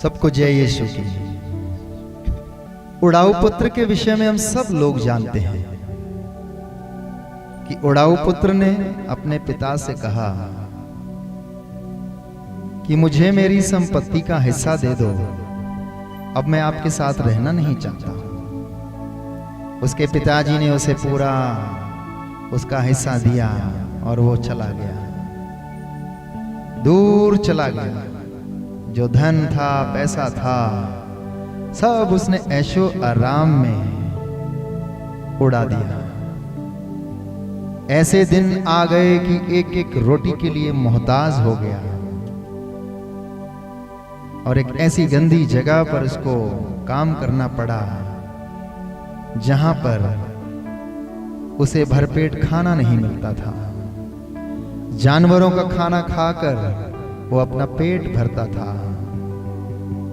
सबको जय यीशु की। उड़ाऊ पुत्र के विषय में हम सब लोग जानते हैं कि उड़ाऊ पुत्र ने अपने पिता से कहा कि मुझे मेरी संपत्ति का हिस्सा दे दो, अब मैं आपके साथ रहना नहीं चाहता। उसके पिताजी ने उसे पूरा उसका हिस्सा दिया और वो चला गया, दूर चला गया। जो धन था, पैसा था, सब उसने ऐशो आराम में उड़ा दिया। ऐसे दिन आ गए कि एक एक रोटी के लिए मोहताज हो गया और एक ऐसी गंदी जगह पर उसको काम करना पड़ा जहां पर उसे भरपेट खाना नहीं मिलता था। जानवरों का खाना खाकर वो अपना पेट भरता था।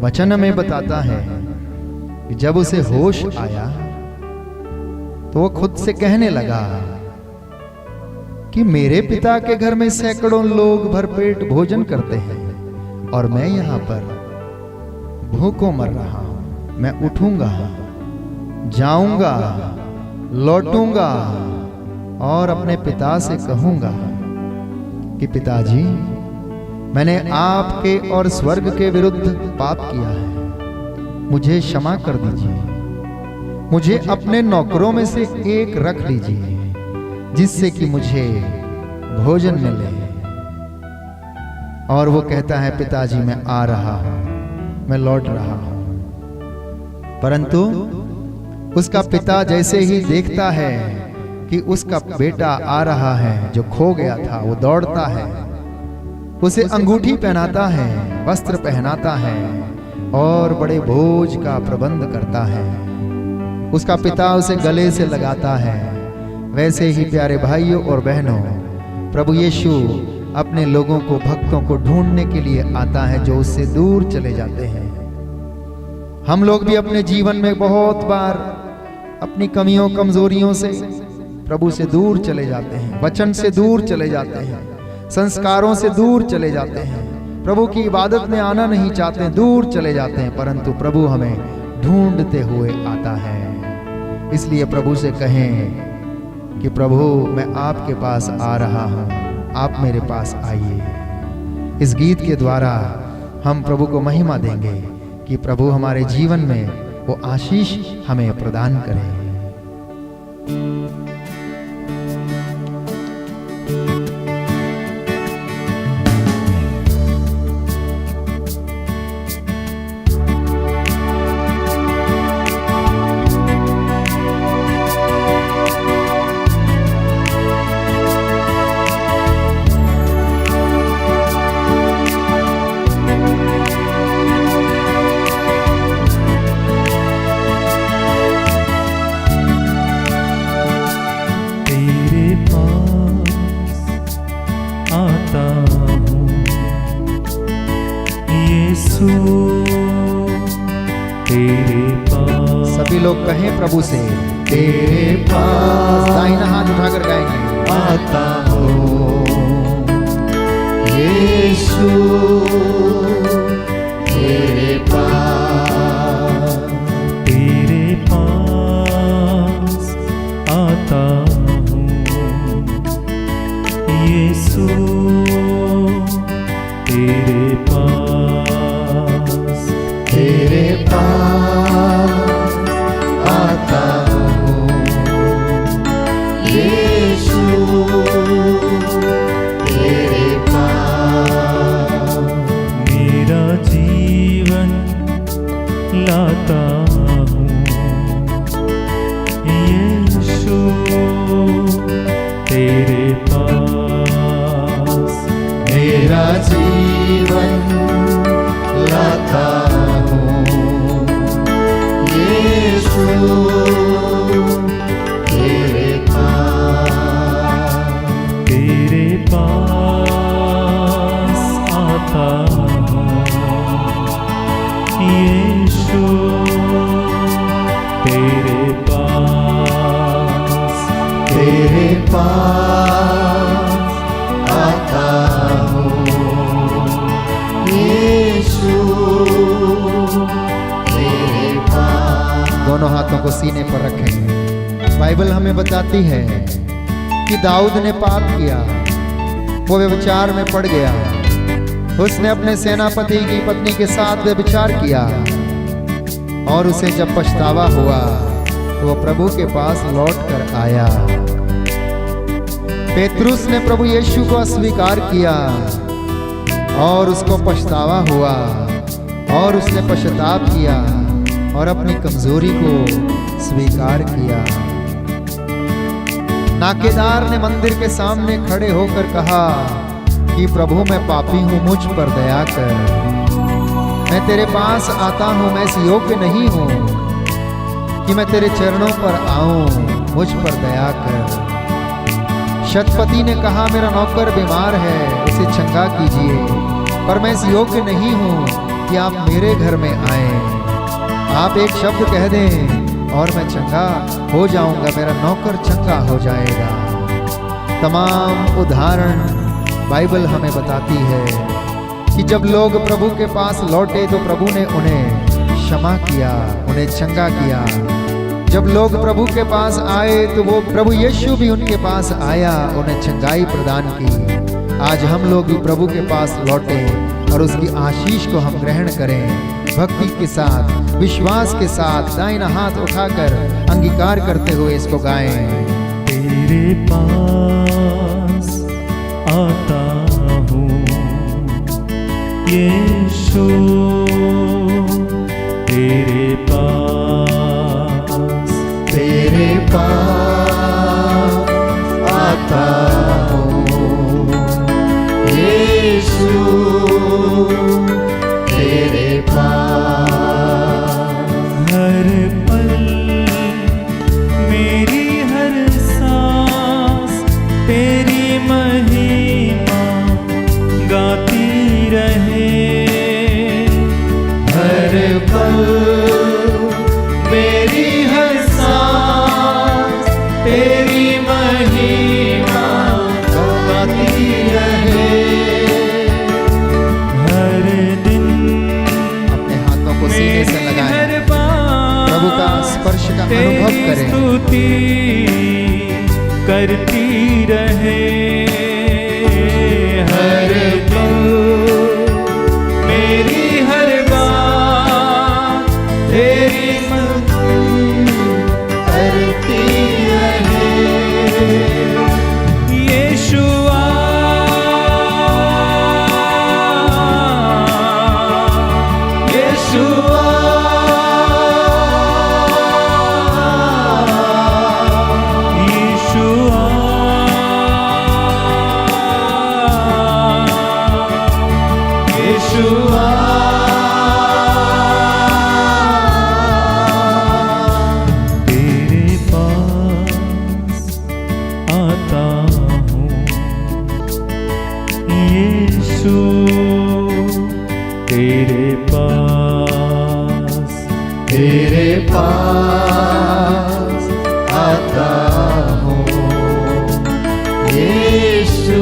वचन में बताता है कि जब उसे होश आया तो वो खुद से कहने लगा कि मेरे पिता के घर में सैकड़ों लोग भरपेट भोजन करते हैं और मैं यहां पर भूखों मर रहा हूं। मैं उठूंगा, जाऊंगा, लौटूंगा और अपने पिता से कहूंगा कि पिताजी, मैंने आपके और स्वर्ग के विरुद्ध पाप किया है, मुझे क्षमा कर दीजिए। मुझे अपने नौकरों में से एक रख लीजिए जिससे कि मुझे भोजन मिले। और वो कहता है, पिताजी मैं आ रहा हूं, मैं लौट रहा हूं। परंतु उसका पिता जैसे ही देखता है कि उसका बेटा आ रहा है जो खो गया था, वो दौड़ता है, उसे अंगूठी पहनाता है, वस्त्र पहनाता है और बड़े भोज का प्रबंध करता है। उसका पिता उसे गले से लगाता है। वैसे ही प्यारे भाइयों और बहनों, प्रभु यीशु अपने लोगों को, भक्तों को ढूंढने के लिए आता है जो उससे दूर चले जाते हैं। हम लोग भी अपने जीवन में बहुत बार अपनी कमियों कमजोरियों से प्रभु से दूर चले जाते हैं, वचन से दूर चले जाते हैं, संस्कारों से दूर चले जाते हैं, प्रभु की इबादत में आना नहीं चाहते, दूर चले जाते हैं। परंतु प्रभु हमें ढूंढते हुए आता है। इसलिए प्रभु से कहें कि प्रभु मैं आपके पास आ रहा हूं, आप मेरे पास आइए। इस गीत के द्वारा हम प्रभु को महिमा देंगे कि प्रभु हमारे जीवन में वो आशीष हमें प्रदान करें। सभी लोग कहें प्रभु से, तेरे पास। दाहिना हाथ उठाकर गाएंगे, आता हूँ यीशु तेरे पास, तेरे पास आता हूँ यीशु तेरे पास, तेरे पास आता हूँ यीशु तेरे पास। मेरा जीवन लाता हूँ यीशु तेरे पास, मेरा जीवन लाता हूँ यीशु तेरे पास, तेरे पास आता हूँ यीशु तेरे पास, तेरे पास आता हूँ यीशु को सीने पर रखें। बाइबल हमें बताती है कि दाऊद ने पाप किया, वो व्यभिचार में पड़ गया। उसने अपने सेनापति की पत्नी के साथ व्यभिचार किया और उसे जब पछतावा हुआ तो वो प्रभु के पास लौट कर आया। पेतरुस ने प्रभु यीशु को अस्वीकार किया और उसको पछतावा हुआ और उसने पश्चाताप किया और अपनी कमजोरी को स्वीकार किया। नाकेदार ने मंदिर के सामने खड़े होकर कहा कि प्रभु मैं पापी हूं, मुझ पर दया कर, मैं तेरे पास आता हूं, मैं इस योग्य नहीं हूं कि मैं तेरे चरणों पर आऊं, मुझ पर दया कर। शतपति ने कहा मेरा नौकर बीमार है, उसे चंगा कीजिए, पर मैं इस योग्य नहीं हूं कि आप मेरे घर में आए। आप एक शब्द कह दें और मैं चंगा हो जाऊंगा, मेरा नौकर चंगा हो जाएगा। तमाम उदाहरण बाइबल हमें बताती है कि जब लोग प्रभु के पास लौटे तो प्रभु ने उन्हें क्षमा किया, उन्हें चंगा किया। जब लोग प्रभु के पास आए तो वो प्रभु यीशु भी उनके पास आया, उन्हें चंगाई प्रदान की। आज हम लोग भी प्रभु के पास लौटे और उसकी आशीष को हम ग्रहण करें, भक्ति के साथ, विश्वास के साथ, दाहिना हाथ उठाकर अंगीकार करते हुए इसको गाएं। तेरे पास आता हूँ यीशु, तेरे पास आता हूँ यीशु, तेरे पास। हर पल मेरी हर सांस तेरी महिमा गाती रहे। हर पल मेरी हर सांस तेरी महिमा गाती रहे। हर दिन अपने हाथों को सीने से लगाएं, प्रभु का स्पर्श का अनुभव करें। स्तुति करती रहे। हर पल मेरी हर बात तेरी करती रहे। यीशुआ, यीशुआ, यीशुआ, यीशुआ। तेरे पास आता हूँ यीशु, तेरे पास, तेरे पास आता हूँ यीशु,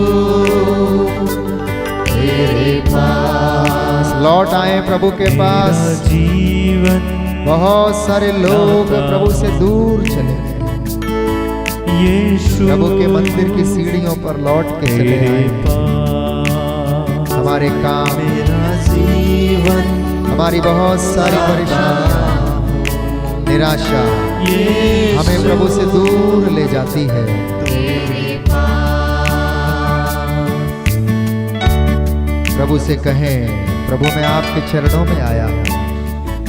तेरे पास। लौट आए प्रभु के पास। जीवन बहुत सारे लोग प्रभु से दूर चले गए, यीशु प्रभु के मंदिर की सीढ़ियों पर लौट के चले तेरे आए। पास। हमारे काम, मेरा जीवन, हमारी बहुत सारी परेशानियां, निराशा हमें प्रभु से दूर ले जाती है। प्रभु से कहें, प्रभु मैं आपके चरणों में आया हूँ,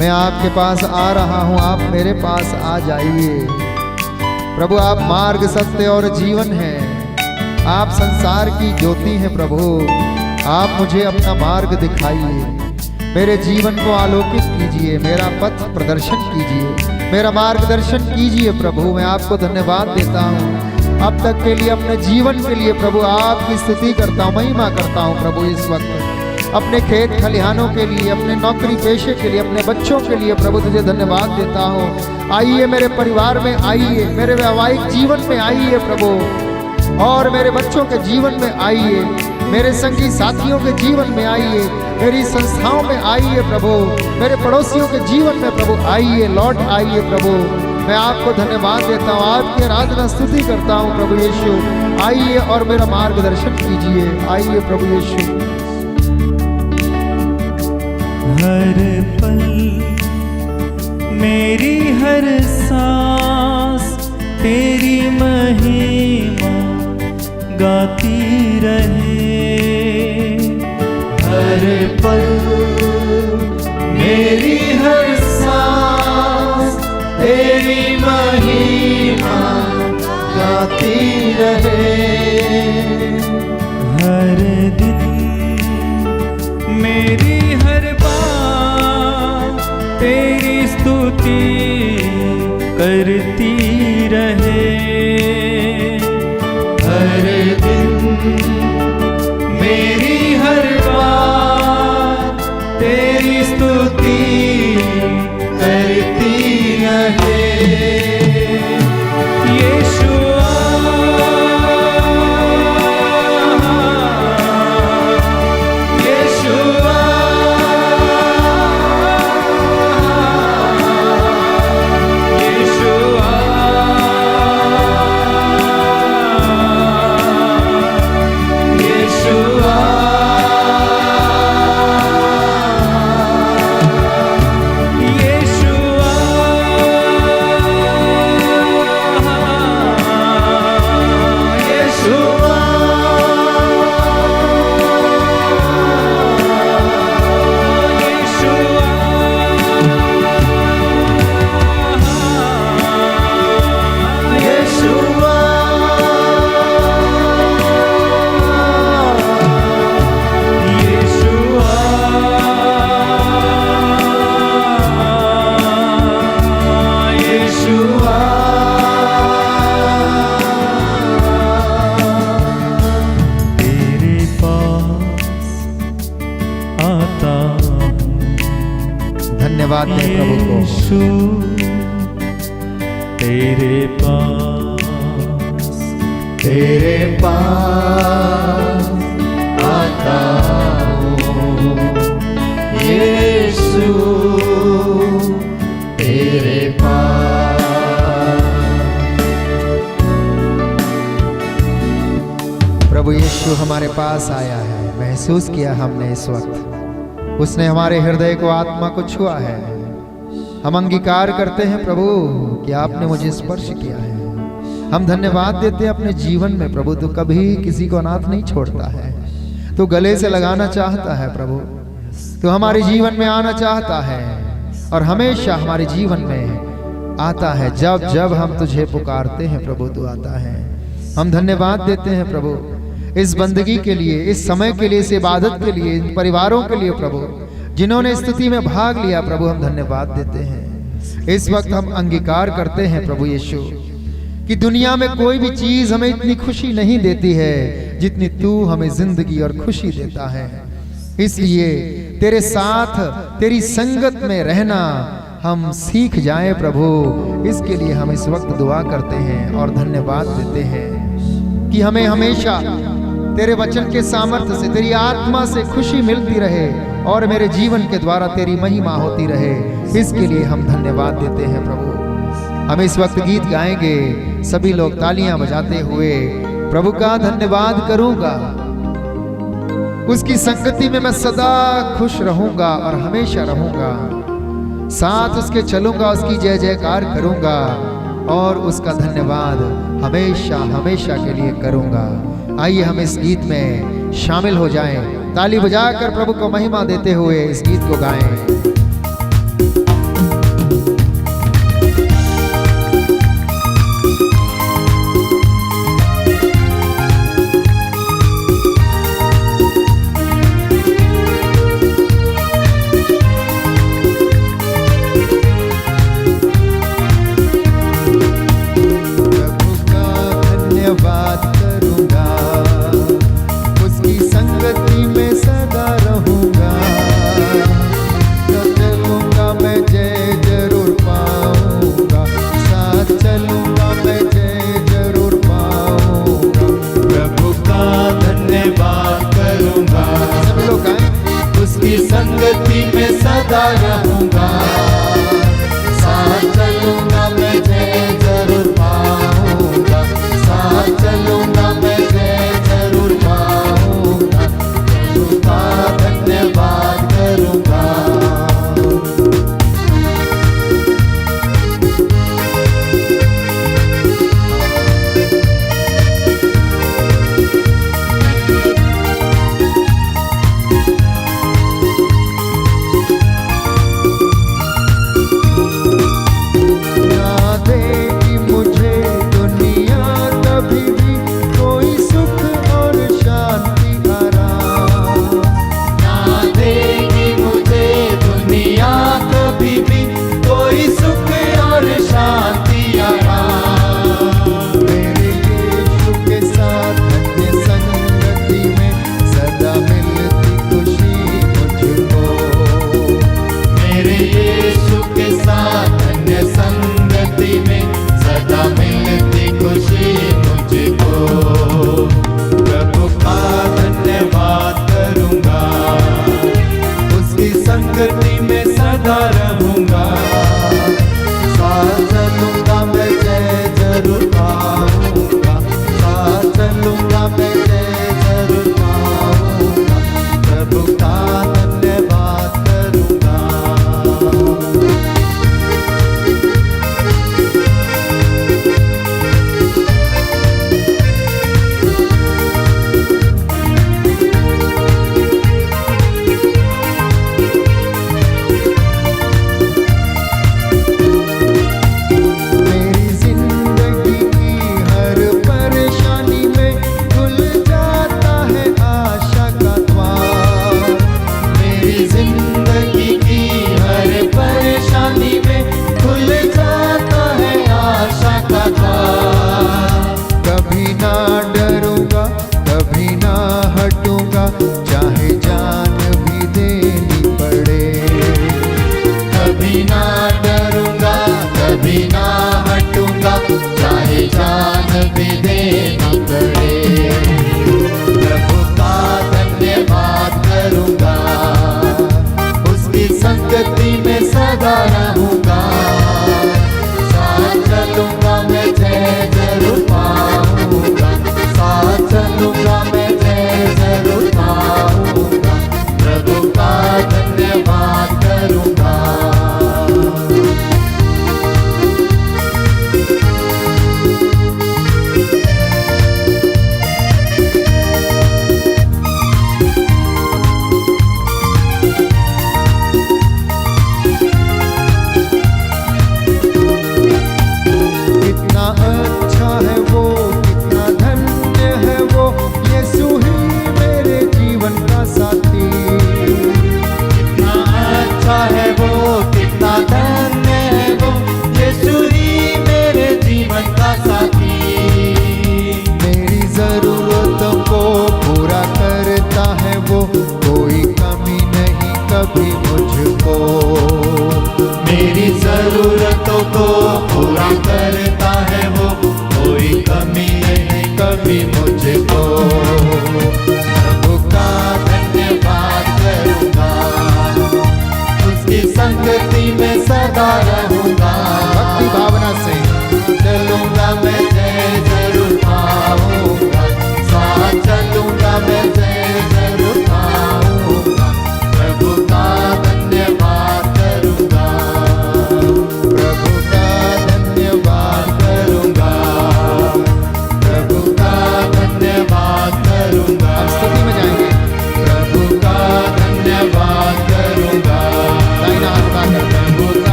मैं आपके पास आ रहा हूँ, आप मेरे पास आ जाइए। प्रभु आप मार्ग, सत्य और जीवन हैं, आप संसार की ज्योति हैं। प्रभु आप मुझे अपना मार्ग दिखाइए, मेरे जीवन को आलोकित कीजिए, मेरा पथ प्रदर्शन कीजिए, मेरा मार्गदर्शन कीजिए। प्रभु मैं आपको धन्यवाद देता हूँ अब तक के लिए, अपने जीवन के लिए। प्रभु आपकी स्तुति करता हूँ, महिमा करता हूँ। प्रभु इस वक्त अपने खेत खलिहानों के लिए, अपने नौकरी पेशे के लिए, अपने बच्चों के लिए प्रभु तुझे धन्यवाद देता हूँ। आइए मेरे परिवार में, आइए मेरे वैवाहिक जीवन में, आइए प्रभु, और मेरे बच्चों के जीवन में आइए, मेरे संगी साथियों के जीवन में आइए, मेरी संस्थाओं में आइए प्रभु, मेरे पड़ोसियों के जीवन में प्रभु आइए, लौट आइए प्रभु। मैं आपको धन्यवाद देता हूँ, आपकी आराधना स्तुति करता हूँ प्रभु यीशु। आइए और मेरा मार्गदर्शन कीजिए, आइए प्रभु यीशु। हर पल मेरी हर सांस तेरी महिमा गाती रहे। हर पल मेरी हर सांस तेरी महिमा गाती रहे। हर दिन मेरी हर बात तेरी स्तुति करती रहे। हर दिन मेरी हर बात तेरी स्तुति करती रहे। यीशुआ यीशुआ यीशुआ यीशुआ यीशुआ यीशुआ यीशुआ यीशुआ तेरे पास आता हूँ धन्यवाद दें प्रभु को। यीशु तेरे पास तेरे पास आता हूँ यीशु तेरे पास। प्रभु यीशु हमारे पास आया है, महसूस किया हमने इस वक्त, उसने हमारे हृदय को, आत्मा को छुआ है। हम अंगीकार करते हैं प्रभु कि आपने मुझे स्पर्श किया है। हम धन्यवाद देते हैं अपने जीवन में प्रभु, तो कभी किसी को अनाथ नहीं छोड़ता है, तो गले से लगाना चाहता है प्रभु, तो हमारे जीवन में आना चाहता है और हमेशा हमारे जीवन में आता है। जब जब हम तुझे पुकारते हैं प्रभु तू आता है। हम धन्यवाद देते हैं प्रभु इस बंदगी के लिए, इस समय के लिए, इस इबादत के लिए, इन परिवारों के लिए प्रभु जिन्होंने स्तुति में भाग लिया प्रभु, हम धन्यवाद देते हैं। इस वक्त हम अंगीकार करते हैं प्रभु यीशु कि दुनिया में कोई भी चीज हमें इतनी खुशी नहीं देती है जितनी तू हमें जिंदगी और खुशी देता है। इसलिए तेरे साथ, तेरी संगत में रहना हम सीख जाएं प्रभु, इसके लिए हम इस वक्त दुआ करते हैं और धन्यवाद देते हैं कि हमें हमेशा तेरे वचन के सामर्थ्य से, तेरी आत्मा से खुशी मिलती रहे और मेरे जीवन के द्वारा तेरी महिमा होती रहे। इसके लिए हम धन्यवाद देते हैं प्रभु। हम इस वक्त गीत गाएंगे, सभी लोग तालियां बजाते हुए प्रभु का धन्यवाद करूंगा। उसकी संगति में मैं सदा खुश रहूंगा और हमेशा रहूंगा, साथ उसके चलूंगा, उसकी जय जयकार करूंगा और उसका धन्यवाद हमेशा हमेशा के लिए करूंगा। आइए हम इस गीत में शामिल हो जाएं, ताली बजाकर प्रभु को महिमा देते हुए इस गीत को गाएं। संगति में सदा रहूंगा, साथ चलूंगा मैं।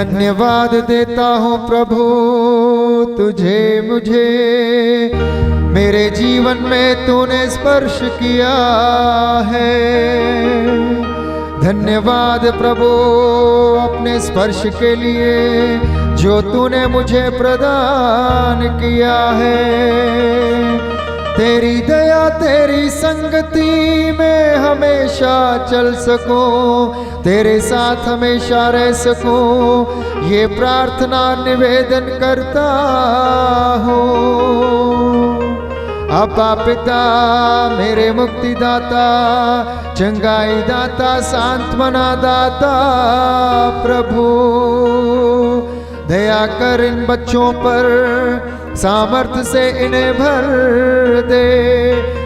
धन्यवाद देता हूँ प्रभु तुझे मुझे, मेरे जीवन में तूने स्पर्श किया है। धन्यवाद प्रभु अपने स्पर्श के लिए जो तूने मुझे प्रदान किया है। तेरी दया तेरी संगति में हमेशा चल सकूं, तेरे साथ हमेशा रह सकूं, ये प्रार्थना निवेदन करता हूँ। अपा पिता मेरे मुक्तिदाता, चंगाई दाता, सांत्वना दाता प्रभु, दया कर इन बच्चों पर, सामर्थ्य से इन्हें भर दे।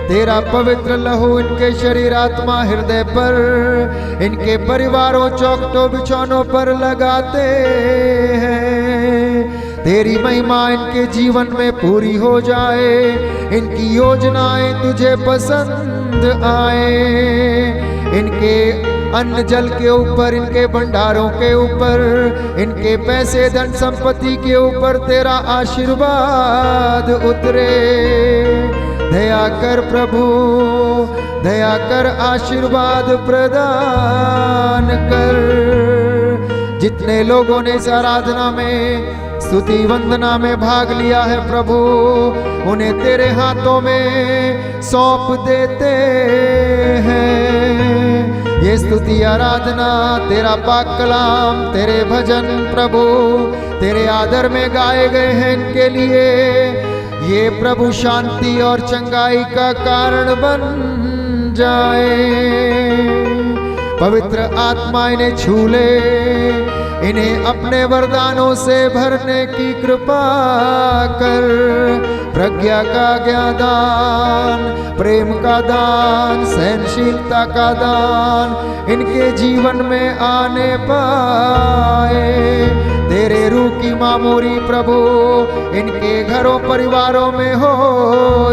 तेरा पवित्र लहू इनके शरीर आत्मा हृदय पर, इनके परिवारों चौखटों बिछौनों पर लगाते हैं। तेरी महिमा इनके जीवन में पूरी हो जाए, इनकी योजनाएं तुझे पसंद आए। इनके अन्न जल के ऊपर, इनके भंडारों के ऊपर, इनके पैसे धन संपत्ति के ऊपर तेरा आशीर्वाद उतरे। दया कर प्रभु, दया कर, आशीर्वाद प्रदान कर। जितने लोगों ने इस आराधना में, स्तुति वंदना में भाग लिया है प्रभु, उन्हें तेरे हाथों में सौंप देते हैं। ये स्तुति आराधना, तेरा पाक कलाम, तेरे भजन प्रभु तेरे आदर में गाए गए हैं। इनके लिए ये प्रभु शांति और चंगाई का कारण बन जाए। पवित्र आत्मा इन्हें छू ले, इन्हें अपने वरदानों से भरने की कृपा कर। प्रज्ञा का ज्ञान, प्रेम का दान, सहनशीलता का दान इनके जीवन में आने पाए। तेरे रूह की मामूरी प्रभु इनके घरों परिवारों में हो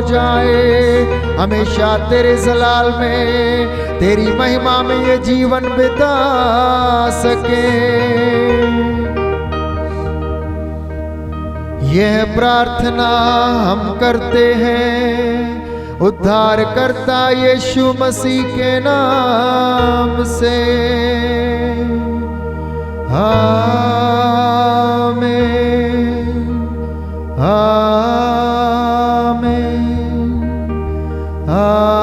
जाए। हमेशा तेरे जलाल में, तेरी महिमा में ये जीवन बिता सके। यह प्रार्थना हम करते हैं उद्धार करता यीशु मसीह के नाम से, आमीन, आमीन, आमीन।